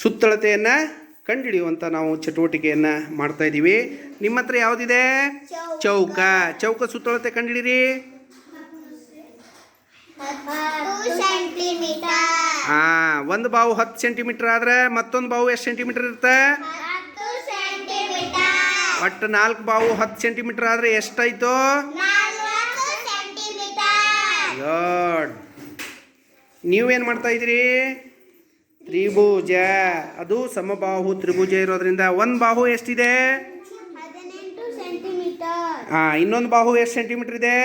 ಸುತ್ತಳತೆಯನ್ನು ಕಂಡುಹಿಡಿಯುವಂಥ ನಾವು ಚಟುವಟಿಕೆಯನ್ನು ಮಾಡ್ತಾ ಇದ್ದೀವಿ. ನಿಮ್ಮ ಹತ್ರ ಯಾವುದಿದೆ? ಚೌಕ. ಚೌಕ ಸುತ್ತಳತೆ ಕಂಡುಹಿಡಿರಿ. ಒಂದು ಬಾವು 10 ಸೆಂಟಿಮೀಟರ್ ಆದ್ರೆ ಮತ್ತೊಂದು ಬಾವು ಎಷ್ಟು ಸೆಂಟಿಮೀಟರ್ ಇರುತ್ತೆ? ಒಟ್ಟು 4 ಬಾವು 10 ಸೆಂಟಿಮೀಟರ್ ಆದರೆ ಎಷ್ಟಾಯಿತು? ಗುಡ್. ನೀವೇನು ಮಾಡ್ತಾ ಇದ್ದೀರಿ? ತ್ರಿಭುಜ. ಅದು ಸಮಬಾಹು ತ್ರಿಭುಜ ಇರೋದ್ರಿಂದ ಒಂದು ಬಾಹು ಎಷ್ಟಿದೆ? ಇನ್ನೊಂದು ಬಾಹು ಎಷ್ಟು ಸೆಂಟಿಮೀಟರ್ ಇದೆ?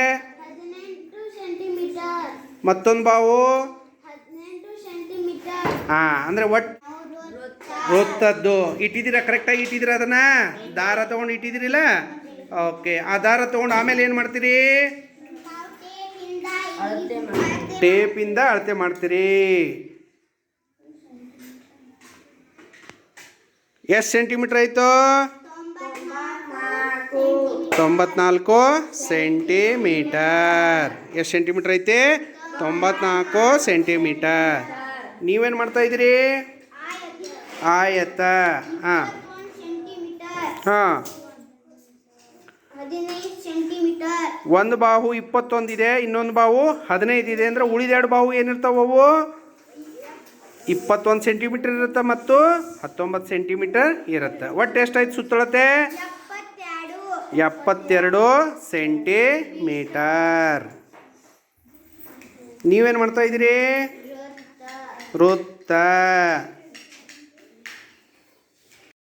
ಮತ್ತೊಂದು ಬಾಹು ಅಂದರೆ ಒಟ್ಟು ವೃತ್ತದ್ದು ಇಟ್ಟಿದ್ದೀರಾ? ಕರೆಕ್ಟಾಗಿ ಇಟ್ಟಿದ್ದೀರಾ? ಅದನ್ನು ದಾರ ತೊಗೊಂಡು ಇಟ್ಟಿದ್ದೀರಿಲ್ಲ? ಓಕೆ. ಆ ದಾರ ತೊಗೊಂಡು ಆಮೇಲೆ ಏನು ಮಾಡ್ತೀರಿ? ಟೇಪಿಂದ ಅಳತೆ ಮಾಡ್ತೀರಿ. ಎಷ್ಟು ಸೆಂಟಿಮೀಟರ್ ಆಯಿತು? 94 ಸೆಂಟಿಮೀಟರ್. ಎಷ್ಟು ಸೆಂಟಿಮೀಟರ್ ಐತೆ? 94 ಸೆಂಟಿಮೀಟರ್. ನೀವೇನು ಮಾಡ್ತಾ ಇದ್ದೀರಿ? ಆಯತ. ಹಾಂ ಹಾಂ. ಒಂದು ಬಾಹು 21 ಇದೆ, ಇನ್ನೊಂದು ಬಾಹು 15 ಇದೆ ಅಂದರೆ ಉಳಿದೆರಡು ಬಾಹು ಏನಿರ್ತಾವವು? 21 ಸೆಂಟಿಮೀಟರ್ ಇರುತ್ತೆ ಮತ್ತು 19 ಸೆಂಟಿಮೀಟರ್ ಇರುತ್ತೆ. ಒಟ್ಟು ಎಷ್ಟಾಯ್ತು ಸುತ್ತಳತೆ? 72 ಸೆಂಟಿಮೀಟರ್. ನೀವೇನು ಮಾಡ್ತಾ ಇದ್ದೀರಿ? ವೃತ್ತ.